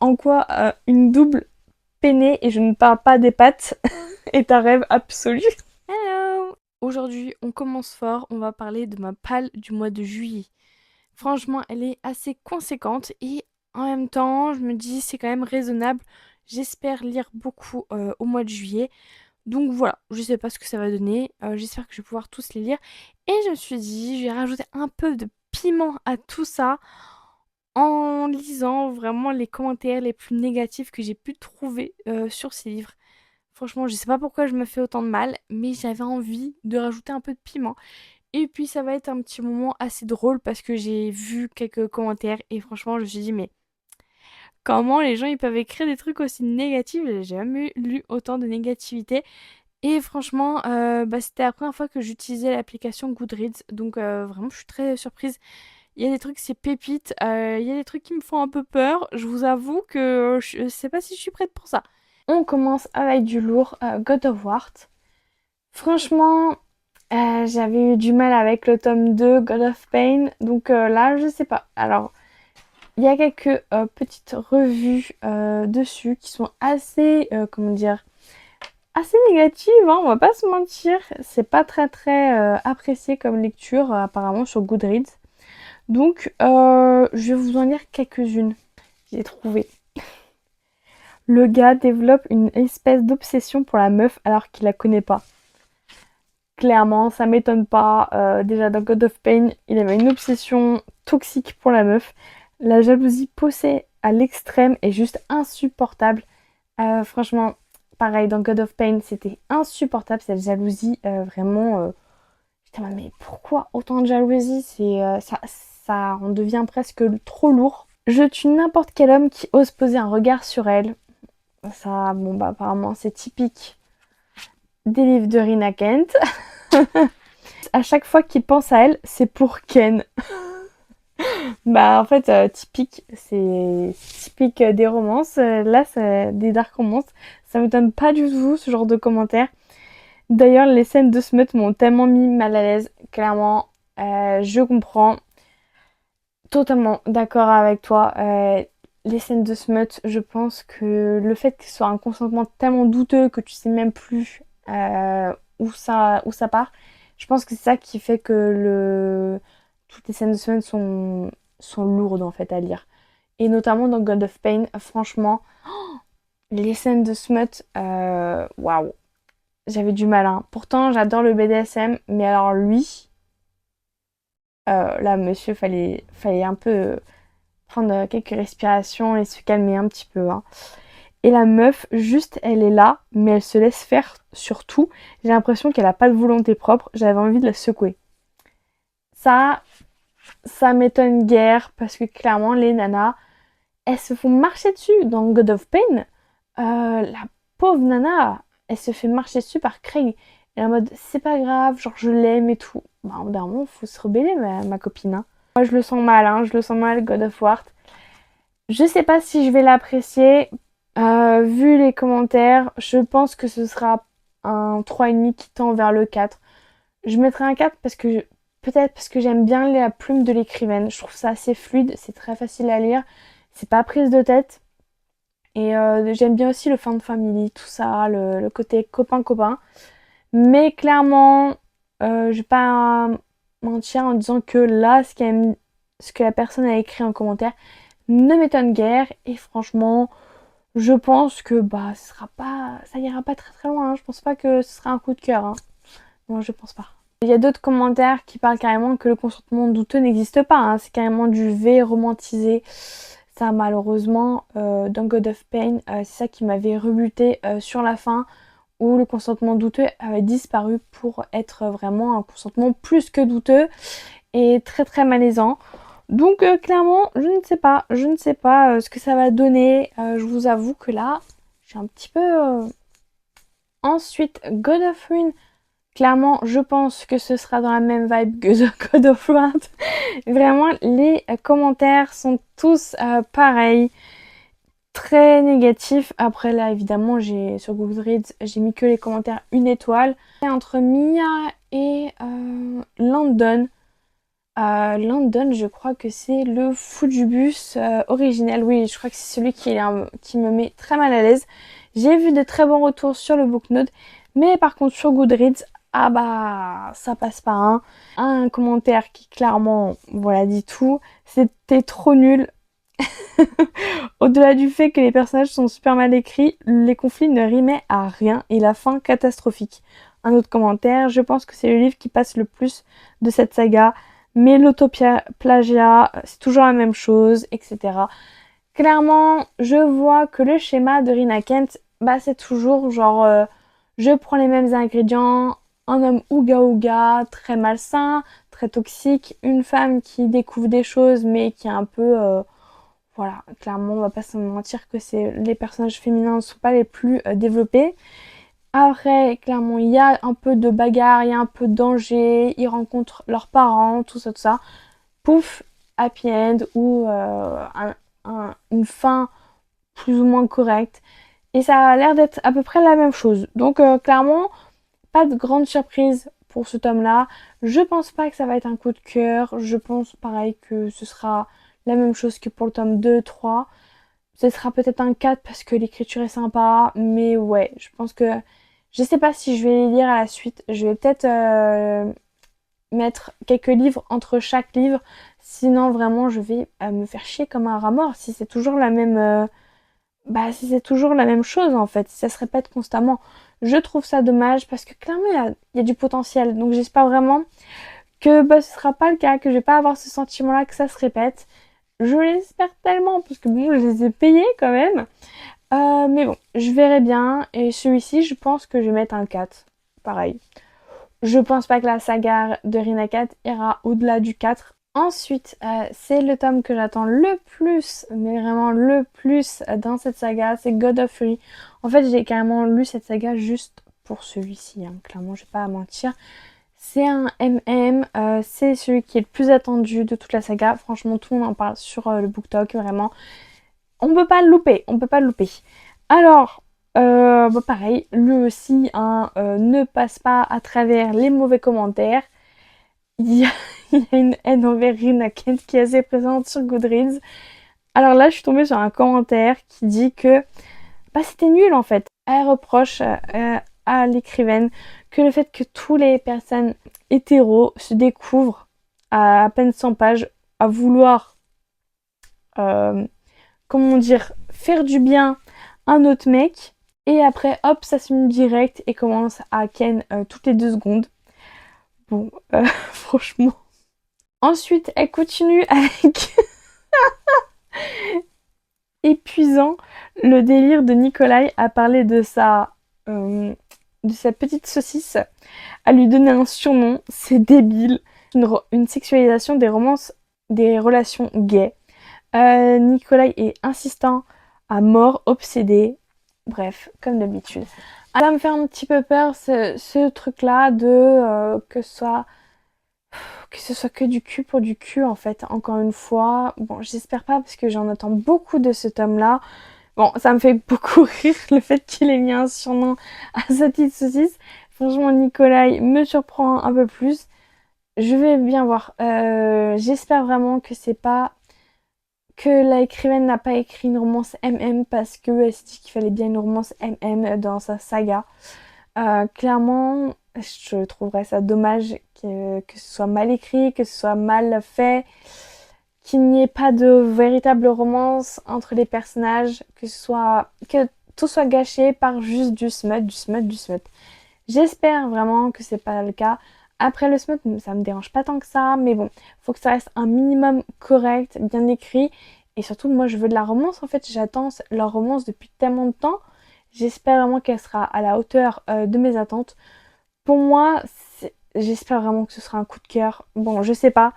En quoi une double peinée, et je ne parle pas des pâtes, est un rêve absolu. Hello! Aujourd'hui, on commence fort, on va parler de ma palle du mois de juillet. Franchement, elle est assez conséquente et en même temps, je me dis c'est quand même raisonnable. J'espère lire beaucoup au mois de juillet. Donc voilà, je sais pas ce que ça va donner. J'espère que je vais pouvoir tous les lire. Et je me suis dit, je vais rajouter un peu de piment à tout ça en lisant vraiment les commentaires les plus négatifs que j'ai pu trouver sur ces livres. Franchement, je sais pas pourquoi je me fais autant de mal, mais j'avais envie de rajouter un peu de piment. Et puis ça va être un petit moment assez drôle parce que j'ai vu quelques commentaires et franchement, je me suis dit, mais comment les gens ils peuvent écrire des trucs aussi négatifs? J'ai jamais lu autant de négativité. Et franchement, c'était la première fois que j'utilisais l'application Goodreads, donc vraiment, je suis très surprise. Il y a des trucs, c'est pépite. Il y a des trucs qui me font un peu peur. Je vous avoue que je sais pas si je suis prête pour ça. On commence avec du lourd, God of War. Franchement, j'avais eu du mal avec le tome 2, God of Pain. Donc là, je sais pas. Alors, il y a quelques petites revues dessus qui sont assez, comment dire, assez négatives, hein, on va pas se mentir. C'est pas très très apprécié comme lecture, apparemment, sur Goodreads. Donc, je vais vous en lire quelques-unes. J'ai trouvé. Le gars développe une espèce d'obsession pour la meuf alors qu'il la connaît pas. Clairement, ça m'étonne pas. Déjà dans God of Pain, il avait une obsession toxique pour la meuf. La jalousie poussée à l'extrême est juste insupportable. Franchement, pareil, dans God of Pain, c'était insupportable cette jalousie. Vraiment, putain, mais pourquoi autant de jalousie? Ça en devient presque trop lourd. Je tue n'importe quel homme qui ose poser un regard sur elle. Ça, bon bah apparemment c'est typique des livres de Rina Kent. À chaque fois qu'il pense à elle, c'est pour Ken. Bah en fait, typique, c'est typique des romances. Là, c'est des dark romances. Ça m'étonne pas du tout ce genre de commentaires. D'ailleurs, les scènes de smut m'ont tellement mis mal à l'aise. Clairement, je comprends. Totalement d'accord avec toi. Les scènes de smut, je pense que le fait que ce soit un consentement tellement douteux que tu sais même plus où ça part, je pense que c'est ça qui fait que toutes les scènes de smut sont lourdes en fait à lire. Et notamment dans God of Pain, franchement, les scènes de smut, waouh, j'avais du mal, hein. Pourtant, j'adore le BDSM, mais alors lui, là, monsieur, fallait un peu prendre quelques respirations et se calmer un petit peu, hein. Et la meuf, juste, elle est là, mais elle se laisse faire sur tout. J'ai l'impression qu'elle a pas de volonté propre. J'avais envie de la secouer. Ça, ça m'étonne guère parce que clairement, les nanas, elles se font marcher dessus dans God of Pain. La pauvre nana, elle se fait marcher dessus par Craig. Elle est en mode, c'est pas grave, genre je l'aime et tout. Bah, au bout d'un moment, faut se rebeller, ma copine, hein. Moi, je le sens mal, hein, je le sens mal, God of War. Je sais pas si je vais l'apprécier. Vu les commentaires, je pense que ce sera un 3,5 qui tend vers le 4. Je mettrai un 4 parce que peut-être parce que j'aime bien la plume de l'écrivaine. Je trouve ça assez fluide, c'est très facile à lire, c'est pas prise de tête. Et j'aime bien aussi le fan family, tout ça, le côté copain-copain. Mais clairement, je vais pas mentir en disant que là, ce que la personne a écrit en commentaire ne m'étonne guère. Et franchement, je pense que bah ça ira pas très très loin, hein. Je pense pas que ce sera un coup de cœur, hein. Non, je pense pas. Il y a d'autres commentaires qui parlent carrément que le consentement douteux n'existe pas, hein. C'est carrément du V romantisé. Ça, malheureusement, dans God of Pain, c'est ça qui m'avait rebuté sur la fin, où le consentement douteux avait disparu pour être vraiment un consentement plus que douteux et très très malaisant. Donc clairement, je ne sais pas ce que ça va donner. Je vous avoue que là, je suis un petit peu... Ensuite, God of Ruin. Clairement, je pense que ce sera dans la même vibe que The God of War. Vraiment, les commentaires sont tous pareils, très négatifs. Après là, évidemment, j'ai sur Goodreads, j'ai mis que les commentaires une étoile. Entre Mia et Landon, London, je crois que c'est le Fujibus original. Oui, je crois que c'est celui qui me met très mal à l'aise. J'ai vu de très bons retours sur le Booknote, mais par contre sur Goodreads, ah bah ça passe pas, hein. Un commentaire qui clairement, voilà, dit tout. C'était trop nul. Au-delà du fait que les personnages sont super mal écrits, les conflits ne rimaient à rien et la fin catastrophique. Un autre commentaire, je pense que c'est le livre qui passe le plus de cette saga, mais l'autoplagiat, c'est toujours la même chose, etc. Clairement, je vois que le schéma de Rina Kent, bah c'est toujours genre, je prends les mêmes ingrédients, un homme ouga ouga, très malsain, très toxique, une femme qui découvre des choses mais qui est un peu voilà, clairement, on va pas se mentir que les personnages féminins ne sont pas les plus développés. Après, clairement, il y a un peu de bagarre, il y a un peu de danger, ils rencontrent leurs parents, tout ça, tout ça. Pouf, happy end ou une fin plus ou moins correcte. Et ça a l'air d'être à peu près la même chose. Donc, clairement, pas de grande surprise pour ce tome-là. Je pense pas que ça va être un coup de cœur. Je pense pareil que ce sera la même chose que pour le tome 2, 3. Ce sera peut-être un 4 parce que l'écriture est sympa. Mais ouais, je pense que... Je sais pas si je vais les lire à la suite. Je vais peut-être mettre quelques livres entre chaque livre. Sinon, vraiment, je vais me faire chier comme un rat mort si c'est toujours la même... bah, si c'est toujours la même chose en fait, si ça se répète constamment. Je trouve ça dommage parce que clairement il y a du potentiel. Donc j'espère vraiment que bah, ce sera pas le cas, que je vais pas avoir ce sentiment-là que ça se répète. Je l'espère tellement parce que bon, je les ai payés quand même. Mais bon, je verrai bien. Et celui-ci, je pense que je vais mettre un 4. Pareil. Je pense pas que la saga de Rina 4 ira au-delà du 4. Ensuite, c'est le tome que j'attends le plus, mais vraiment le plus dans cette saga, c'est God of Fury. En fait, j'ai carrément lu cette saga juste pour celui-ci, hein. Clairement, je vais pas à mentir. C'est un MM, c'est celui qui est le plus attendu de toute la saga. Franchement, tout le monde en parle sur le BookTok, vraiment. On peut pas le louper, on peut pas le louper. Alors, bah pareil, lui aussi, hein, ne passe pas à travers les mauvais commentaires. Il y a, il y a une haine envers Rina Kent qui est assez présente sur Goodreads. Alors là, je suis tombée sur un commentaire qui dit que bah, c'était nul en fait. Elle reproche à l'écrivaine que le fait que toutes les personnes hétéros se découvrent à peine 100 pages à vouloir, euh, comment dire, faire du bien à un autre mec. Et après, hop, ça se met direct et commence à ken toutes les 2 secondes. Bon, franchement. Ensuite, elle continue avec épuisant le délire de Nikolai à parler de sa petite saucisse, à lui donner un surnom. C'est débile. Une sexualisation des romances, des relations gays. Nikolai est insistant, à mort, obsédé. Bref, comme d'habitude. Ça me fait un petit peu peur ce truc-là de que ce soit que du cul pour du cul en fait, encore une fois. Bon, j'espère pas parce que j'en attends beaucoup de ce tome-là. Bon, ça me fait beaucoup rire le fait qu'il ait mis un surnom à sa petite saucisse. Franchement, Nikolai me surprend un peu plus. Je vais bien voir. J'espère vraiment que c'est pas que la écrivaine n'a pas écrit une romance MM parce que elle s'est dit qu'il fallait bien une romance MM dans sa saga. Clairement, je trouverais ça dommage que ce soit mal écrit, que ce soit mal fait, qu'il n'y ait pas de véritable romance entre les personnages, que tout soit gâché par juste du smut, du smut, du smut. J'espère vraiment que c'est pas le cas. Après le smut, ça me dérange pas tant que ça, mais bon, faut que ça reste un minimum correct, bien écrit. Et surtout, moi, je veux de la romance. En fait, j'attends leur romance depuis tellement de temps. J'espère vraiment qu'elle sera à la hauteur de mes attentes. Pour moi, j'espère vraiment que ce sera un coup de cœur. Bon, je sais pas.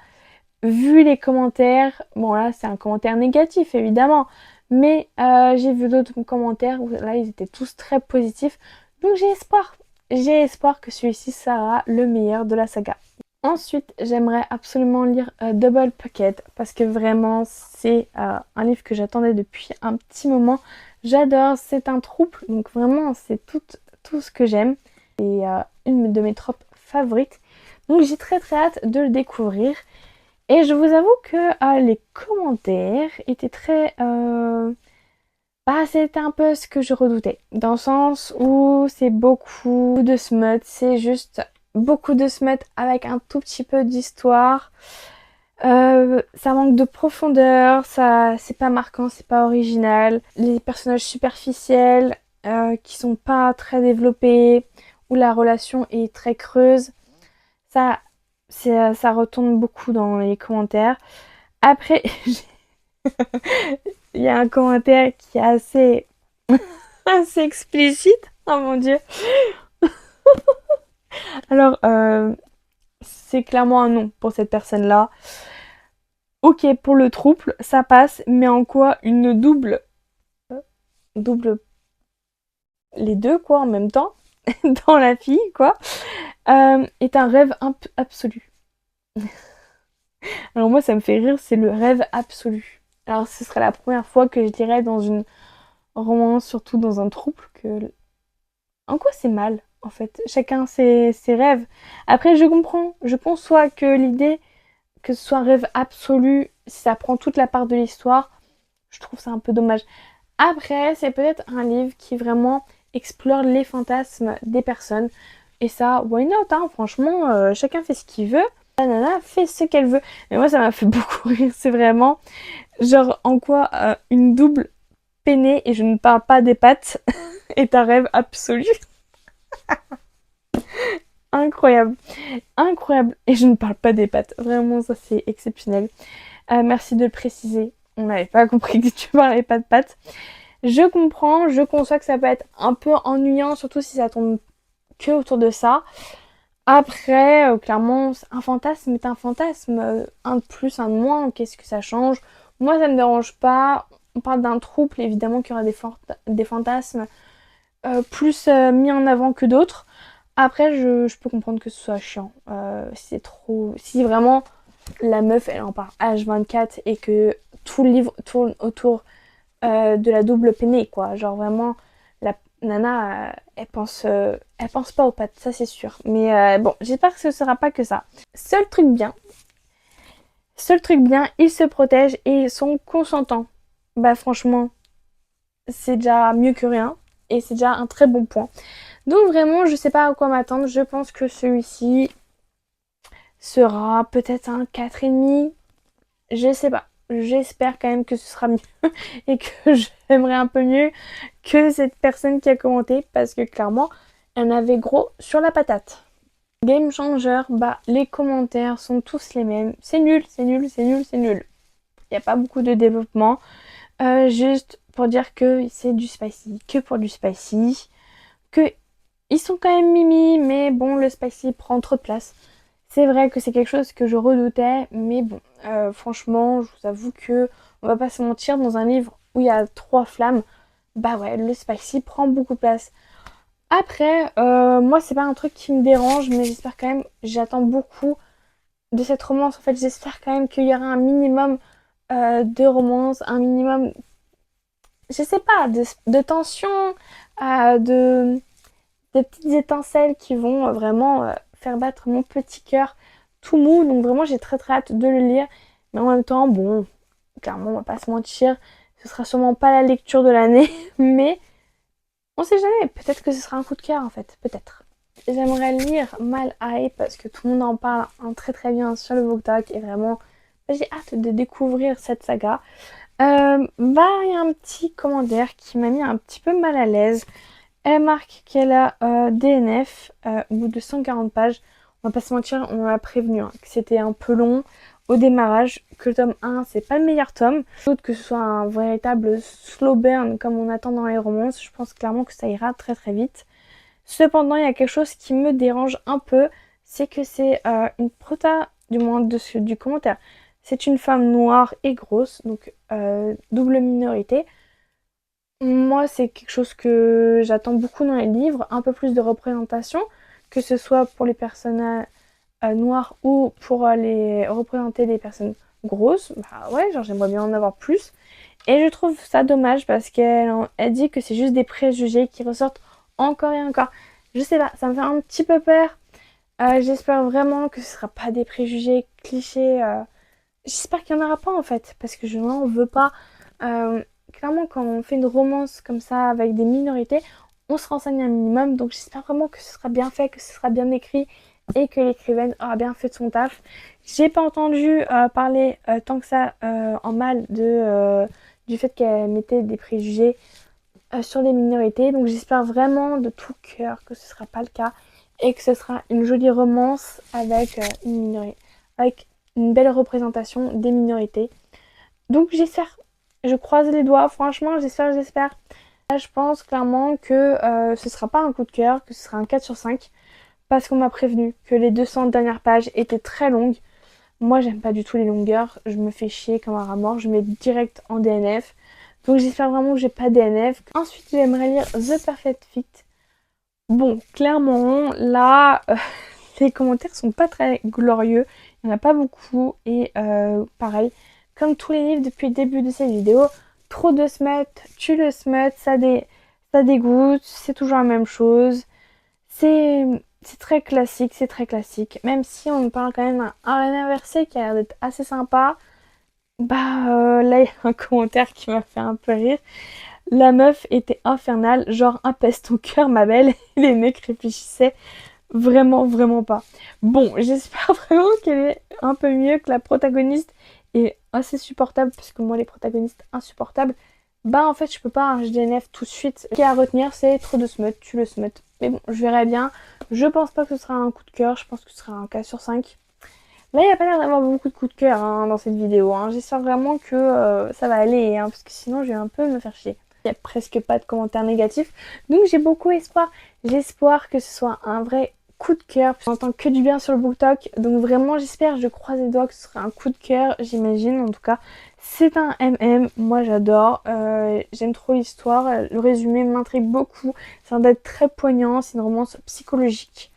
Vu les commentaires, bon là c'est un commentaire négatif évidemment, mais j'ai vu d'autres commentaires où là ils étaient tous très positifs. Donc j'ai espoir. J'ai espoir que celui-ci sera le meilleur de la saga. Ensuite, j'aimerais absolument lire Double Pocket parce que vraiment c'est un livre que j'attendais depuis un petit moment. J'adore, c'est un trouble, donc vraiment c'est tout ce que j'aime. Et une de mes tropes favorites. Donc j'ai très très hâte de le découvrir. Et je vous avoue que les commentaires étaient très... bah, c'était un peu ce que je redoutais. Dans le sens où c'est beaucoup de smut, c'est juste beaucoup de smut avec un tout petit peu d'histoire. Ça manque de profondeur, ça c'est pas marquant, c'est pas original. Les personnages superficiels qui sont pas très développés, où la relation est très creuse, ça ça retourne beaucoup dans les commentaires. Après, il y a un commentaire qui est assez assez explicite. Oh mon dieu. Alors c'est clairement un non pour cette personne-là. Ok, pour le trouble, ça passe, mais en quoi une double les deux quoi en même temps dans la fille quoi est un rêve absolu. Alors moi ça me fait rire, c'est le rêve absolu. Alors ce serait la première fois que je dirais dans une romance, surtout dans un trouble, que en quoi c'est mal en fait. Chacun ses rêves. Après je comprends, je conçois que l'idée que ce soit un rêve absolu, si ça prend toute la part de l'histoire, je trouve ça un peu dommage. Après, c'est peut-être un livre qui vraiment explore les fantasmes des personnes. Et ça, why not, hein, franchement, chacun fait ce qu'il veut. La nana fait ce qu'elle veut. Mais moi, ça m'a fait beaucoup rire. C'est vraiment, genre, en quoi une double peinée, et je ne parle pas des pattes, est un rêve absolu. Incroyable. Incroyable. Et je ne parle pas des pattes. Vraiment, ça, c'est exceptionnel. Merci de le préciser. On n'avait pas compris que tu parlais pas de pattes. Je comprends, je conçois que ça peut être un peu ennuyant, surtout si ça tombe que autour de ça. Après, clairement, un fantasme est un fantasme. Un de plus, un de moins, qu'est-ce que ça change? Moi, ça me dérange pas. On parle d'un trouble, évidemment qu'il y aura des fantasmes plus mis en avant que d'autres. Après, je peux comprendre que ce soit chiant. Si c'est trop... Si vraiment la meuf, elle en parle H24 et que tout le livre tourne autour de la double peinée, quoi. Genre vraiment, la nana, elle pense pas aux pattes, ça c'est sûr. Mais bon, j'espère que ce sera pas que ça. Seul truc bien, ils se protègent et ils sont consentants. Bah franchement, c'est déjà mieux que rien et c'est déjà un très bon point. Donc vraiment, je sais pas à quoi m'attendre. Je pense que celui-ci sera peut-être un 4,5. Je sais pas. J'espère quand même que ce sera mieux et que j'aimerais un peu mieux que cette personne qui a commenté parce que clairement, elle avait gros sur la patate. Game changer, bah les commentaires sont tous les mêmes. C'est nul, c'est nul, c'est nul, c'est nul. Il n'y a pas beaucoup de développement. Juste pour dire que c'est du spicy, que pour du spicy, que ils sont quand même mimi, mais bon, le spicy prend trop de place. C'est vrai que c'est quelque chose que je redoutais, mais bon, franchement, je vous avoue que on va pas se mentir, dans un livre où il y a 3 flammes, bah ouais, le spicy prend beaucoup de place. Après, moi c'est pas un truc qui me dérange, mais j'espère quand même, j'attends beaucoup de cette romance. En fait, j'espère quand même qu'il y aura un minimum de romance, un minimum, je sais pas, de tension, de des petites étincelles qui vont vraiment faire battre mon petit cœur tout mou. Donc vraiment j'ai très très hâte de le lire. Mais en même temps, bon, clairement on va pas se mentir, ce sera sûrement pas la lecture de l'année, mais on sait jamais, peut-être que ce sera un coup de cœur en fait, peut-être. J'aimerais lire Mal Hype parce que tout le monde en parle très très bien sur le BookTok et vraiment j'ai hâte de découvrir cette saga. Bah il y a un petit commentaire qui m'a mis un petit peu mal à l'aise. Elle marque qu'elle a DNF au bout de 140 pages. On va pas se mentir, on l'a prévenu hein, que c'était un peu long au démarrage, que le tome 1 c'est pas le meilleur tome. D'autre que ce soit un véritable slow burn comme on attend dans les romances, je pense clairement que ça ira très très vite. Cependant, il y a quelque chose qui me dérange un peu, c'est que c'est une prota, du moins du commentaire. C'est une femme noire et grosse, donc double minorité. Moi, c'est quelque chose que j'attends beaucoup dans les livres, un peu plus de représentation, que ce soit pour les personnages noirs ou pour les représenter des personnes grosses. Bah ouais, genre j'aimerais bien en avoir plus. Et je trouve ça dommage parce qu'elle dit que c'est juste des préjugés qui ressortent encore et encore. Je sais pas, ça me fait un petit peu peur. J'espère vraiment que ce sera pas des préjugés clichés j'espère qu'il n'y en aura pas en fait, parce que je n'en veux pas. Clairement, quand on fait une romance comme ça avec des minorités, on se renseigne un minimum. Donc j'espère vraiment que ce sera bien fait, que ce sera bien écrit et que l'écrivaine aura bien fait son taf. J'ai pas entendu parler tant que ça en mal du fait qu'elle mettait des préjugés sur les minorités. Donc j'espère vraiment de tout cœur que ce sera pas le cas et que ce sera une jolie romance avec avec une belle représentation des minorités. Donc j'espère, je croise les doigts, franchement j'espère. Là, je pense clairement que ce sera pas un coup de cœur, que ce sera un 4 sur 5 parce qu'on m'a prévenu que les 200 dernières pages étaient très longues. Moi j'aime pas du tout les longueurs, je me fais chier comme un rat mort, je mets direct en DNF. Donc j'espère vraiment que j'ai pas DNF. Ensuite j'aimerais lire The Perfect Fit. Bon, clairement là, les commentaires sont pas très glorieux, il n'y en a pas beaucoup et pareil, comme tous les livres depuis le début de cette vidéo, trop de smut, tu le smut, ça dégoûte, c'est toujours la même chose. C'est très classique, c'est très classique. Même si on parle quand même d'un Harem inversé qui a l'air d'être assez sympa, là il y a un commentaire qui m'a fait un peu rire. La meuf était infernale, genre un peste ton cœur ma belle. Et les mecs réfléchissaient vraiment pas. Bon, j'espère vraiment qu'elle est un peu mieux, que la protagoniste est assez supportable, parce que moi les protagonistes insupportables, en fait je peux pas un HDNF tout de suite. Ce qu'il y a à retenir c'est trop de smut, tu le smut. Mais bon, je verrai bien. Je pense pas que ce sera un coup de cœur, je pense que ce sera un 4 sur 5. Là, il n'y a pas l'air d'avoir beaucoup de coups de cœur dans cette vidéo. J'espère vraiment que ça va aller, parce que sinon je vais un peu me faire chier. Il n'y a presque pas de commentaires négatifs. Donc j'ai beaucoup espoir. J'espère que ce soit un vrai coup de cœur. Je n'entends que du bien sur le BookTok. Donc vraiment j'espère, je croise les doigts que ce sera un coup de cœur. J'imagine en tout cas. C'est un MM. Moi j'adore. J'aime trop l'histoire. Le résumé m'intrigue beaucoup. Ça va être très poignant. C'est une romance psychologique.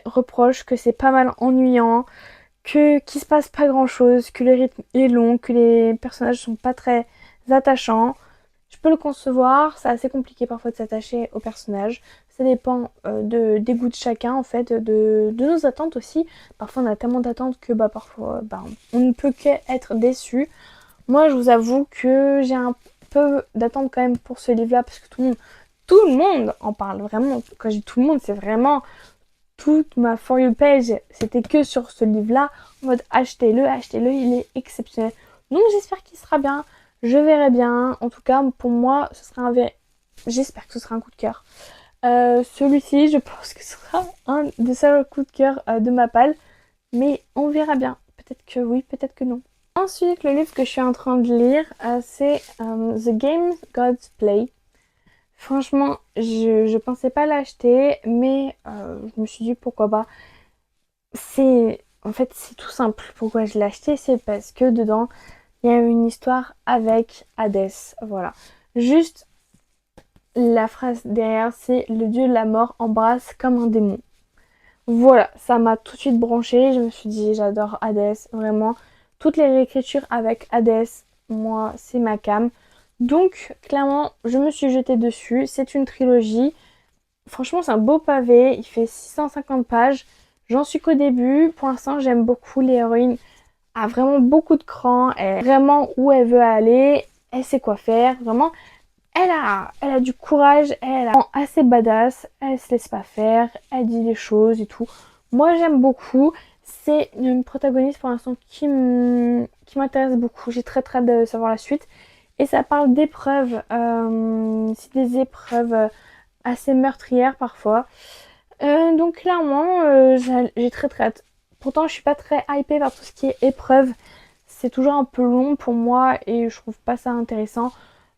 Reproche que c'est pas mal ennuyant, qu'il se passe pas grand chose, que le rythme est long, que les personnages sont pas très attachants. Je peux le concevoir, c'est assez compliqué parfois de s'attacher aux personnages. Ça dépend des goûts de chacun en fait, de nos attentes aussi. Parfois on a tellement d'attentes que parfois on ne peut qu'être déçu. Moi je vous avoue que j'ai un peu d'attente quand même pour ce livre là parce que tout le monde en parle vraiment. Quand je dis tout le monde, c'est vraiment toute ma For You page, c'était que sur ce livre-là, en mode achetez-le, il est exceptionnel. Donc j'espère qu'il sera bien, je verrai bien. En tout cas, pour moi, ce sera j'espère que ce sera un coup de cœur. Celui-ci, je pense que ce sera un des seuls coups de cœur de ma palle, mais on verra bien. Peut-être que oui, peut-être que non. Ensuite, le livre que je suis en train de lire, c'est The Games Gods Play. Franchement, je pensais pas l'acheter, mais je me suis dit pourquoi pas. En fait, c'est tout simple. Pourquoi je l'ai acheté, c'est parce que dedans, il y a une histoire avec Hadès. Voilà. Juste la phrase derrière, c'est le dieu de la mort embrasse comme un démon. Voilà, ça m'a tout de suite branché. Je me suis dit, j'adore Hadès, vraiment. Toutes les réécritures avec Hadès, moi, c'est ma came. Donc, clairement, je me suis jetée dessus. C'est une trilogie. Franchement, c'est un beau pavé. Il fait 650 pages. J'en suis qu'au début. Pour l'instant, j'aime beaucoup l'héroïne. A vraiment beaucoup de cran. Elle sait vraiment où elle veut aller. Elle sait quoi faire. Vraiment, elle a du courage. Elle est assez badass. Elle se laisse pas faire. Elle dit les choses et tout. Moi, j'aime beaucoup. C'est une protagoniste pour l'instant qui m'intéresse beaucoup. J'ai très hâte de savoir la suite. Et ça parle d'épreuves. C'est des épreuves assez meurtrières parfois. Donc clairement, j'ai très hâte. Pourtant, je suis pas très hypée par tout ce qui est épreuve. C'est toujours un peu long pour moi et je trouve pas ça intéressant.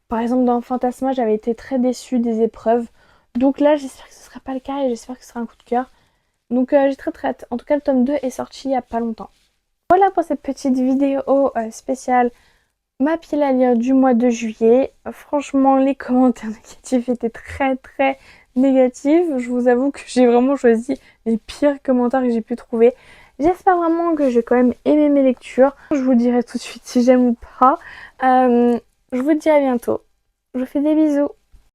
Par exemple, dans Fantasma, j'avais été très déçue des épreuves. Donc là, j'espère que ce sera pas le cas et j'espère que ce sera un coup de cœur. Donc j'ai très hâte. En tout cas, le tome 2 est sorti il y a pas longtemps. Voilà pour cette petite vidéo spéciale ma pile à lire du mois de juillet. Franchement, les commentaires négatifs étaient très négatifs. Je vous avoue que j'ai vraiment choisi les pires commentaires que j'ai pu trouver. J'espère vraiment que j'ai quand même aimé mes lectures. Je vous dirai tout de suite si j'aime ou pas. Je vous dis à bientôt. Je vous fais des bisous.